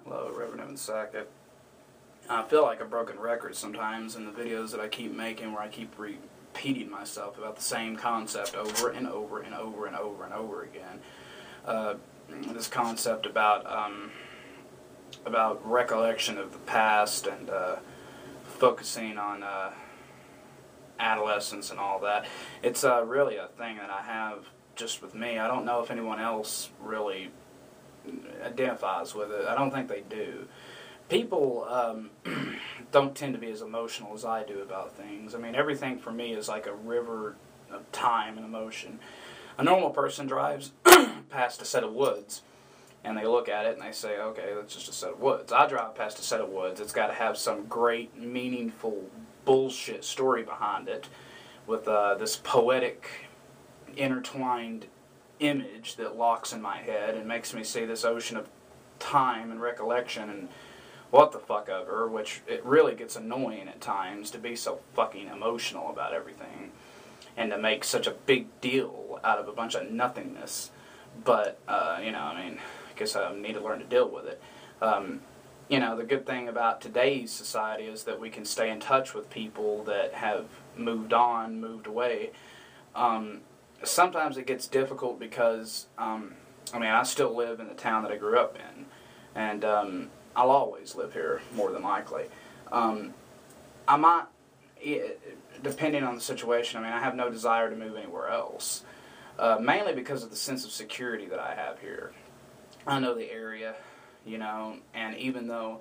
Hello, Reverend Sackett. I feel like a broken record sometimes in the videos that I keep making, where I keep repeating myself about the same concept over and over and over and over and over again. This concept about recollection of the past and focusing on adolescence and all that. It's really a thing that I have just with me. I don't know if anyone else really identifies with it. I don't think they do. People don't tend to be as emotional as I do about things. I mean, everything for me is like a river of time and emotion. A normal person drives past a set of woods, and they look at it and they say, okay, that's just a set of woods. I drive past a set of woods. It's got to have some great, meaningful bullshit story behind it with this poetic, intertwined image that locks in my head and makes me see this ocean of time and recollection and what the fuck ever, which it really gets annoying at times to be so fucking emotional about everything and to make such a big deal out of a bunch of nothingness. But, I guess I need to learn to deal with it. The good thing about today's society is that we can stay in touch with people that have moved on, moved away. Sometimes it gets difficult because, I still live in the town that I grew up in, and I'll always live here, more than likely. I might, depending on the situation, I have no desire to move anywhere else, mainly because of the sense of security that I have here. I know the area, and even though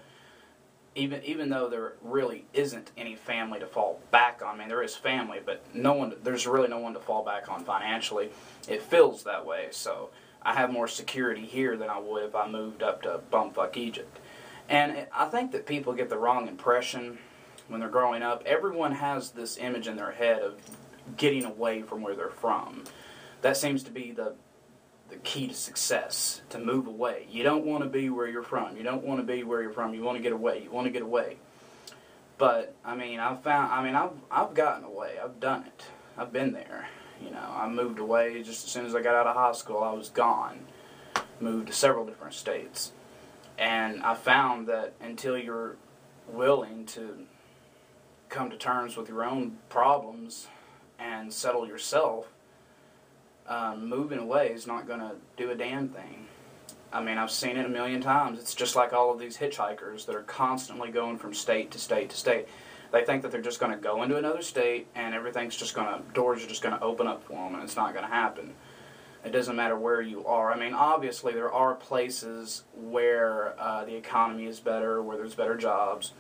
there really isn't any family to fall back on, there is family, but there's really no one to fall back on financially. It feels that way, so I have more security here than I would if I moved up to bumfuck Egypt. And I think that people get the wrong impression when they're growing up. Everyone has this image in their head of getting away from where they're from. That seems to be the key to success, to move away. You don't want to be where you're from. You don't want to be where you're from. You want to get away. You want to get away. But, I've gotten away. I've done it. I've been there. I moved away just as soon as I got out of high school. I was gone. Moved to several different states. And I found that until you're willing to come to terms with your own problems and settle yourself, moving away is not going to do a damn thing. I've seen it a million times. It's just like all of these hitchhikers that are constantly going from state to state to state. They think that they're just going to go into another state and doors are just going to open up for them, and it's not going to happen. It doesn't matter where you are. Obviously there are places where the economy is better, where there's better jobs,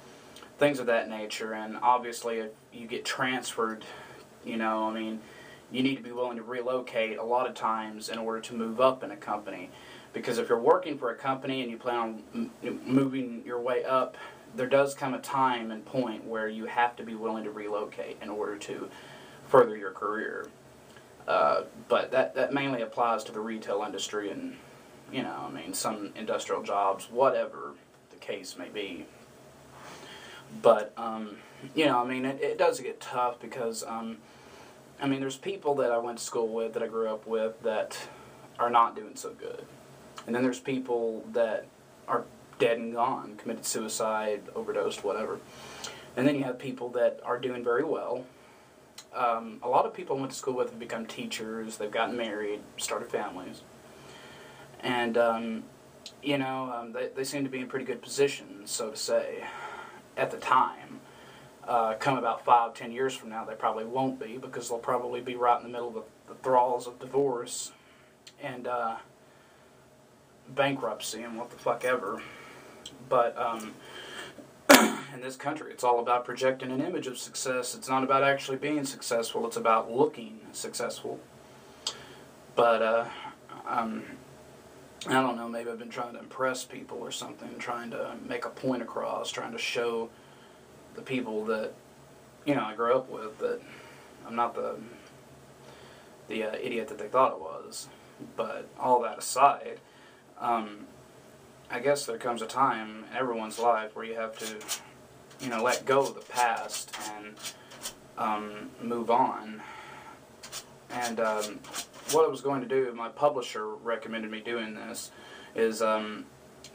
things of that nature, and obviously if you get transferred, you need to be willing to relocate a lot of times in order to move up in a company. Because if you're working for a company and you plan on moving your way up, there does come a time and point where you have to be willing to relocate in order to further your career. But that mainly applies to the retail industry and, some industrial jobs, whatever the case may be. But, it does get tough because, there's people that I went to school with, that I grew up with, that are not doing so good. And then there's people that are dead and gone, committed suicide, overdosed, whatever. And then you have people that are doing very well. A lot of people I went to school with have become teachers, they've gotten married, started families. And, they seem to be in pretty good positions, so to say, at the time. Come about 5-10 years from now, they probably won't be, because they'll probably be right in the middle of the thralls of divorce and bankruptcy and what the fuck ever. But in this country, it's all about projecting an image of success. It's not about actually being successful. It's about looking successful. But I don't know, maybe I've been trying to impress people or something, trying to make a point across, trying to show the people that, I grew up with, that I'm not the idiot that they thought I was. But all that aside, I guess there comes a time in everyone's life where you have to, let go of the past and move on. And what I was going to do, my publisher recommended me doing this, is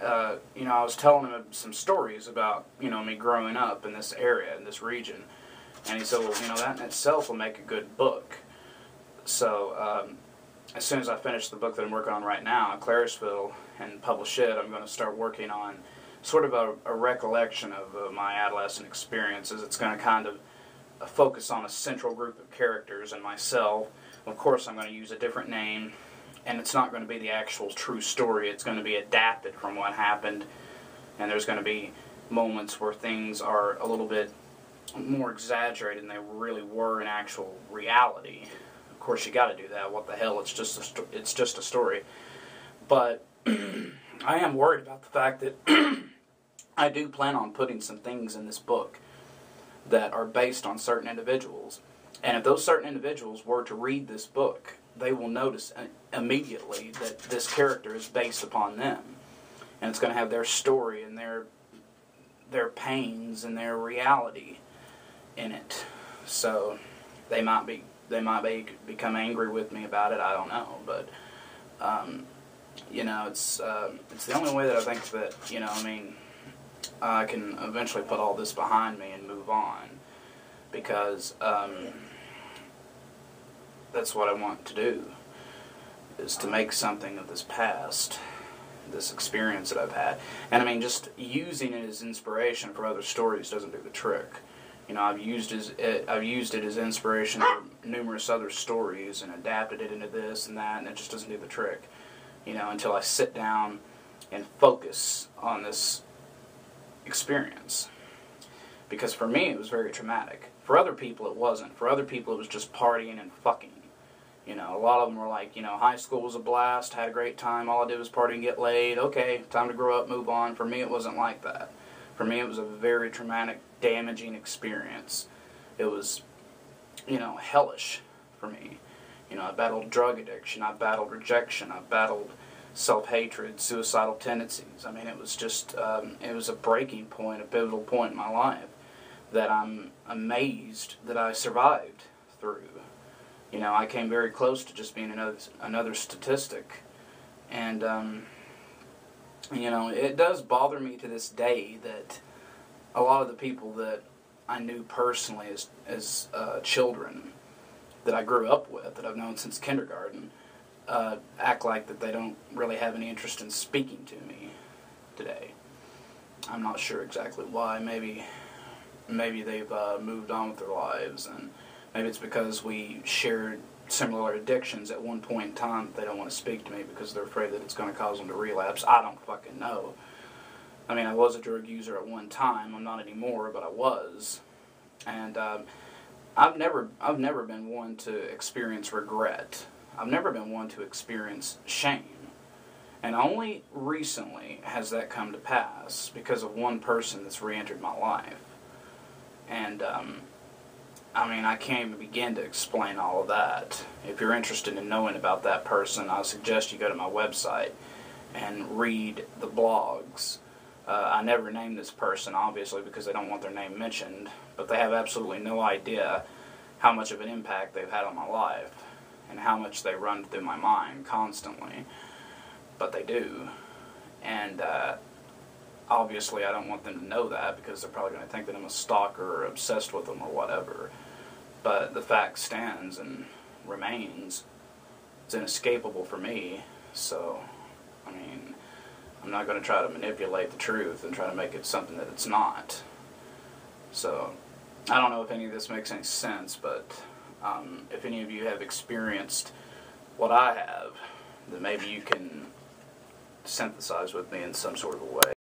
I was telling him some stories about, me growing up in this area, in this region. And he said, well, that in itself will make a good book. So, as soon as I finish the book that I'm working on right now in Claresville and publish it, I'm going to start working on sort of a recollection of my adolescent experiences. It's going to kind of focus on a central group of characters and myself. Of course, I'm going to use a different name, and it's not going to be the actual true story. It's going to be adapted from what happened, and there's going to be moments where things are a little bit more exaggerated than they really were in actual reality. Of course, you got to do that. What the hell? It's just a story. But I am worried about the fact that I do plan on putting some things in this book that are based on certain individuals. And if those certain individuals were to read this book, they will notice immediately that this character is based upon them. And it's going to have their story and their pains and their reality in it. So they might become angry with me about it. I don't know, but it's the only way that I think that I can eventually put all this behind me and move on, because that's what I want to do, is to make something of this past, this experience that I've had. And just using it as inspiration for other stories doesn't do the trick. I've used it as inspiration for numerous other stories and adapted it into this and that, and it just doesn't do the trick. Until I sit down and focus on this experience. Because for me, it was very traumatic. For other people, it wasn't. For other people, it was just partying and fucking. A lot of them were like, high school was a blast, had a great time, all I did was party and get laid, okay, time to grow up, move on. For me, it wasn't like that. For me, it was a very traumatic, damaging experience. It was, hellish for me. I battled drug addiction, I battled rejection, I battled self-hatred, suicidal tendencies. It was just, it was a breaking point, a pivotal point in my life that I'm amazed that I survived through. I came very close to just being another statistic. And, it does bother me to this day that a lot of the people that I knew personally as children, that I grew up with, that I've known since kindergarten, act like that they don't really have any interest in speaking to me today. I'm not sure exactly why. Maybe they've moved on with their lives, and maybe it's because we shared similar addictions at one point in time. They don't want to speak to me because they're afraid that it's going to cause them to relapse. I don't fucking know. I was a drug user at one time. I'm not anymore, but I was. And I've never been one to experience regret. I've never been one to experience shame. And only recently has that come to pass because of one person that's re-entered my life. And, I can't even begin to explain all of that. If you're interested in knowing about that person, I suggest you go to my website and read the blogs. I never named this person, obviously, because they don't want their name mentioned, but they have absolutely no idea how much of an impact they've had on my life and how much they run through my mind constantly. But they do. And obviously I don't want them to know that, because they're probably going to think that I'm a stalker or obsessed with them or whatever. But the fact stands and remains. It's inescapable for me. So, I'm not going to try to manipulate the truth and try to make it something that it's not. So, I don't know if any of this makes any sense, but if any of you have experienced what I have, then maybe you can synthesize with me in some sort of a way.